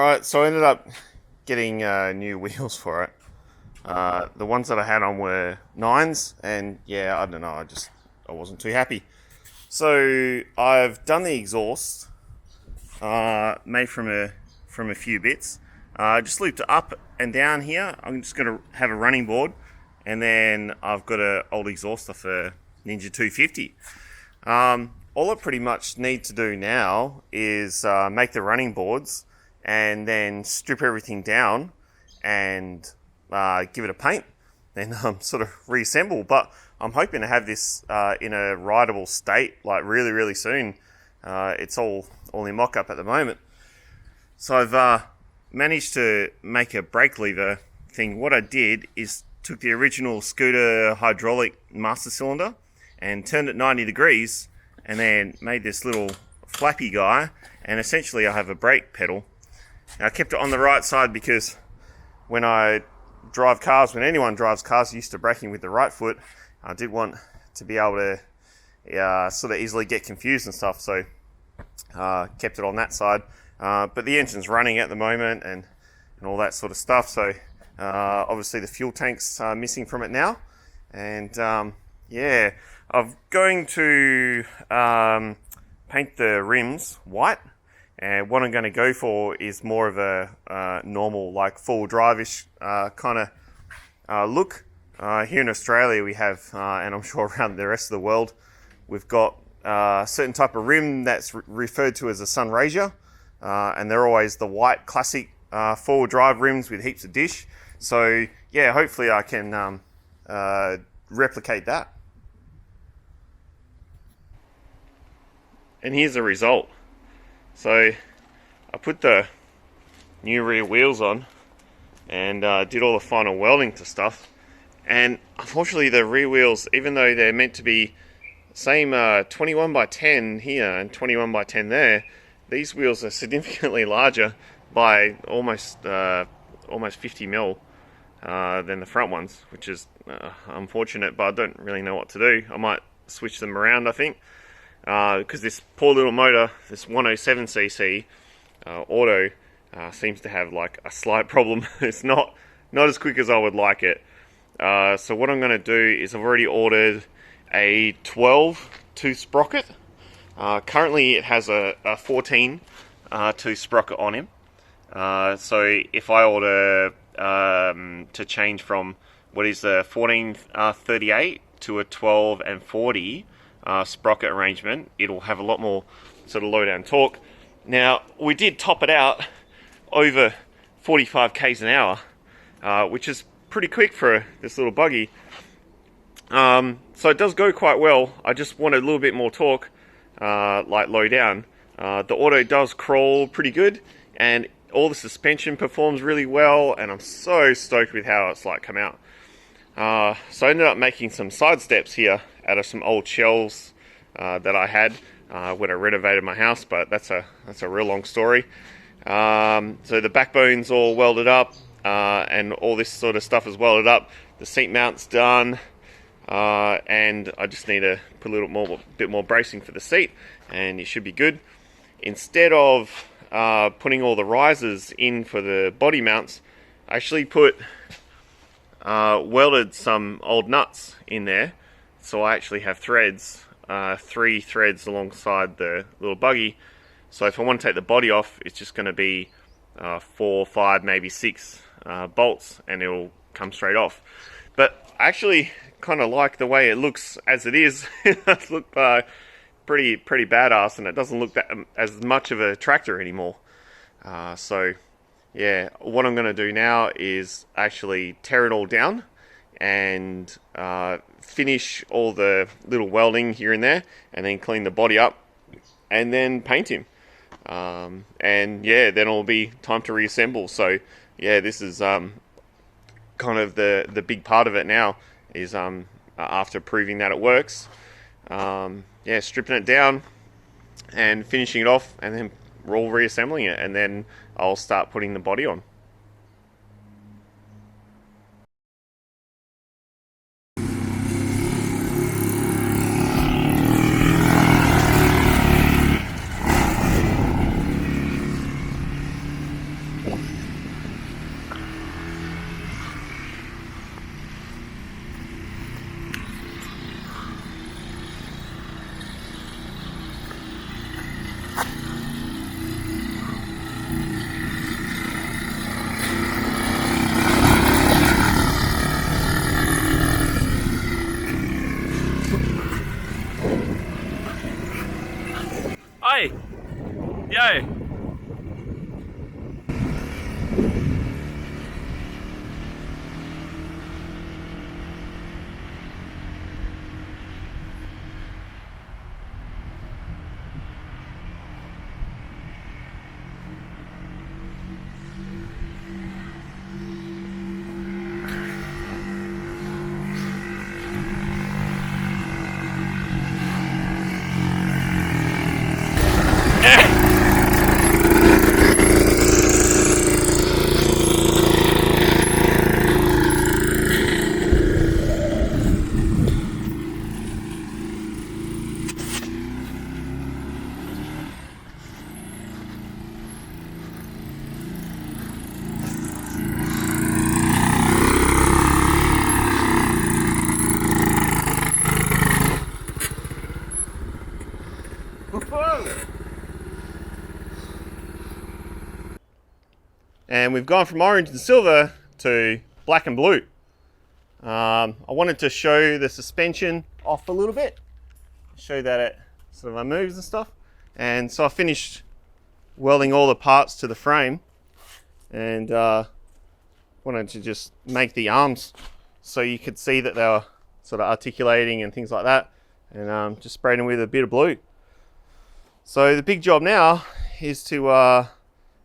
Alright, so I ended up getting new wheels for it. The ones that I had on were 9s, and yeah, I don't know, I wasn't too happy. So I've done the exhaust, made from a few bits. Just looped it up and down here. I'm just going to have a running board, and then I've got an old exhaust off a Ninja 250. All I pretty much need to do now is make the running boards and then strip everything down and give it a paint, then sort of reassemble. But I'm hoping to have this in a rideable state like really soon. It's all in mock-up at the moment. So I've managed to make a brake lever thing. What I did is took the original scooter hydraulic master cylinder and turned it 90 degrees and then made this little flappy guy, and essentially I have a brake pedal. Now, I kept it on the right side because when I drive cars, when anyone drives cars used to braking with the right foot, I did want to be able to sort of easily get confused and stuff, so kept it on that side. But the engine's running at the moment and all that sort of stuff, so obviously the fuel tank's missing from it now. And yeah, I'm going to paint the rims white, and what I'm going to go for is more of a normal, like full drive-ish kind of look. Here in Australia we have, and I'm sure around the rest of the world, we've got a certain type of rim that's referred to as a Sunraysia, and they're always the white classic four-wheel drive rims with heaps of dish. So yeah, hopefully I can replicate that. And here's the result. So I put the new rear wheels on and did all the final welding to stuff, and unfortunately the rear wheels, even though they're meant to be same 21 by 10 here and 21 by 10 there, these wheels are significantly larger by almost 50 mil than the front ones, which is unfortunate, but I don't really know what to do. I might switch them around, I think, because this poor little motor, this 107cc auto, seems to have like a slight problem. It's not as quick as I would like it. So what I'm going to do is I've already ordered a 12 tooth sprocket. Currently it has a 14 tooth sprocket on him. So if I order to change from what is a 1438 to a 12 and 40 sprocket arrangement, it'll have a lot more sort of low down torque. Now, we did top it out over 45 k's an hour, which is pretty quick for this little buggy. So it does go quite well. I just wanted a little bit more torque, like low down. The auto does crawl pretty good, and all the suspension performs really well, and I'm so stoked with how it's like come out. So I ended up making some side steps here out of some old shells that I had when I renovated my house, but that's a real long story. So the backbone's all welded up, and all this sort of stuff is welded up. The seat mount's done, and I just need to put a bit more bracing for the seat, and it should be good. Instead of putting all the risers in for the body mounts, I actually welded some old nuts in there, so I actually have threads, 3 threads alongside the little buggy. So if I want to take the body off, it's just going to be 4, 5, maybe 6 bolts, and it'll come straight off. But I actually kind of like the way it looks as it is. It does look pretty badass, and it doesn't look as much of a tractor anymore. So yeah, what I'm going to do now is actually tear it all down and finish all the little welding here and there, and then clean the body up and then paint him. And yeah, then it'll be time to reassemble. So yeah, this is kind of the big part of it now, is after proving that it works, yeah, stripping it down and finishing it off, and then we're all reassembling it, and then I'll start putting the body on. and we've gone from orange and silver to black and blue. I wanted to show the suspension off a little bit, show that it sort of moves and stuff. And so I finished welding all the parts to the frame, and wanted to just make the arms so you could see that they were sort of articulating and things like that, and just sprayed them with a bit of blue. So the big job now is to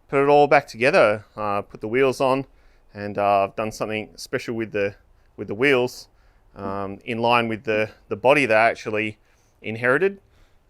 put it all back together, put the wheels on, and I've done something special with the wheels in line with the body they actually inherited.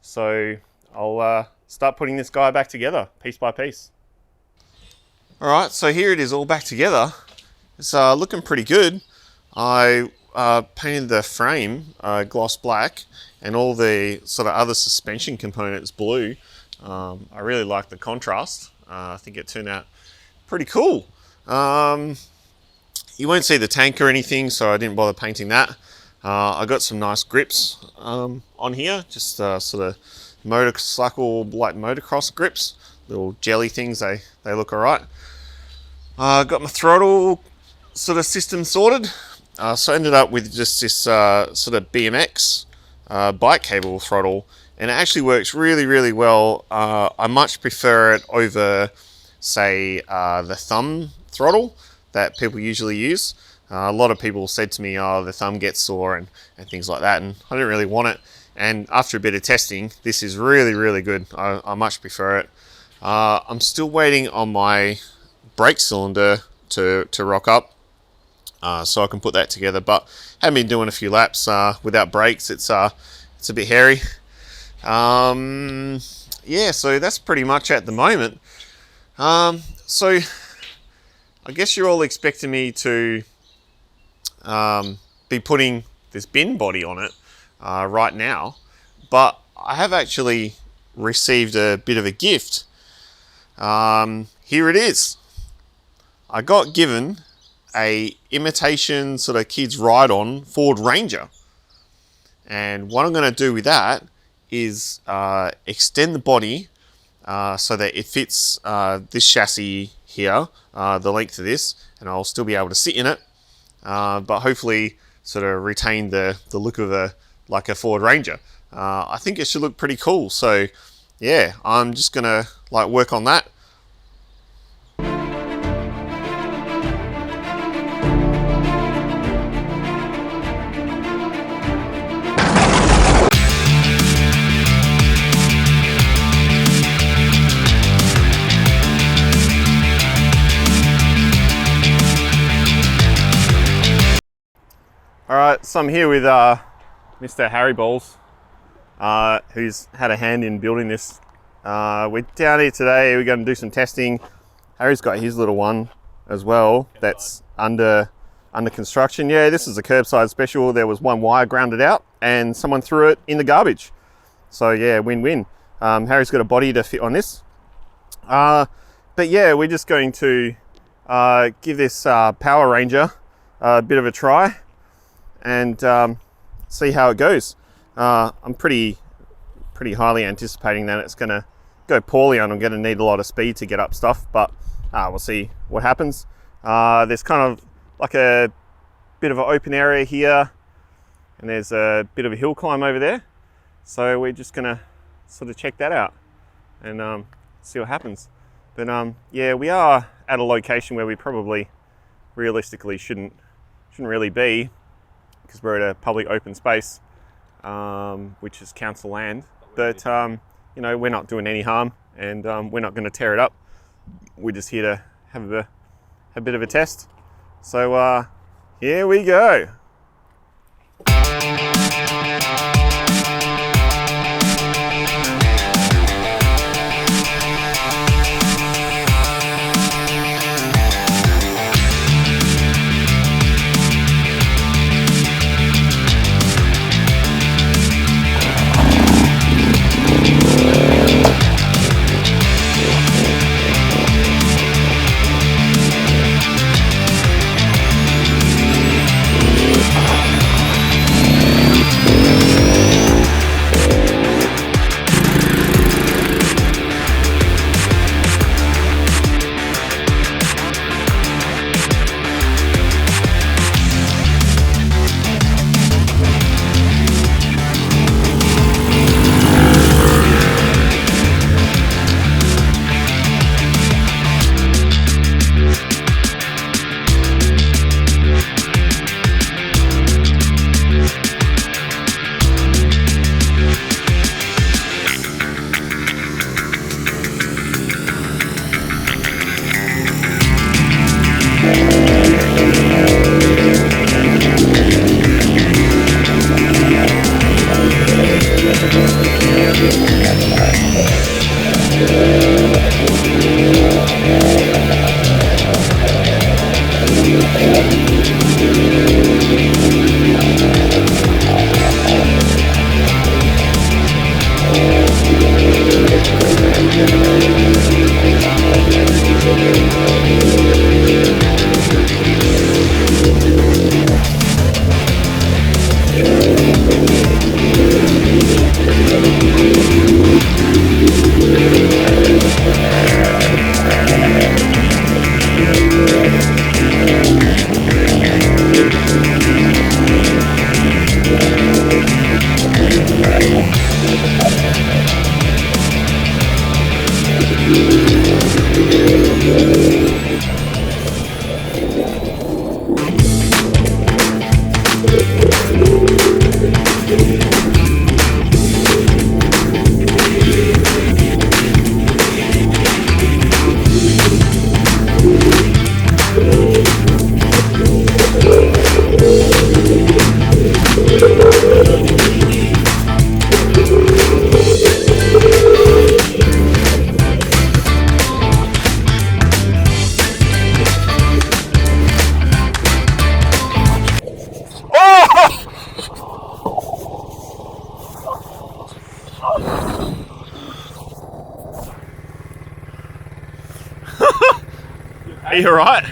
So I'll start putting this guy back together piece by piece. Alright, so here it is all back together. It's looking pretty good. I painted the frame gloss black and all the sort of other suspension components blue. I really like the contrast. I think it turned out pretty cool. You won't see the tank or anything, so I didn't bother painting that. I got some nice grips on here, just sort of motorcycle, like motocross grips, little jelly things. They look alright. Got my throttle sort of system sorted. So I ended up with just this sort of BMX bike cable throttle, and it actually works really, really well. I much prefer it over, say, the thumb throttle that people usually use. A lot of people said to me, oh, the thumb gets sore and things like that, and I didn't really want it. And after a bit of testing, this is really, really good. I much prefer it. I'm still waiting on my brake cylinder to rock up, so I can put that together, but haven't been doing a few laps without brakes. It's a bit hairy. Yeah, so that's pretty much at the moment. So I guess you're all expecting me to be putting this bin body on it right now, but I have actually received a bit of a gift. Here it is. I got given a imitation sort of kids ride-on Ford Ranger, and what I'm going to do with that is extend the body so that it fits this chassis here, the length of this, and I'll still be able to sit in it, but hopefully sort of retain the look of a Ford Ranger. I think it should look pretty cool. So yeah, I'm just gonna work on that. Alright, so I'm here with Mr. Harry Balls, who's had a hand in building this. We're down here today, we're going to do some testing. Harry's got his little one as well that's under construction. Yeah, this is a curbside special. There was one wire grounded out and someone threw it in the garbage. So yeah, win-win. Harry's got a body to fit on this. But yeah, we're just going to give this Power Ranger a bit of a try and see how it goes. I'm pretty highly anticipating that it's going to go poorly and I'm going to need a lot of speed to get up stuff, but we'll see what happens. There's kind of like a bit of an open area here, and there's a bit of a hill climb over there, so we're just going to sort of check that out and see what happens. But yeah, we are at a location where we probably realistically shouldn't really be, because we're at a public open space, which is council land. But you know, we're not doing any harm, and we're not going to tear it up. We're just here to have a bit of a test. So here we go. Are you alright?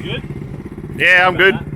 Good? Yeah, I'm good.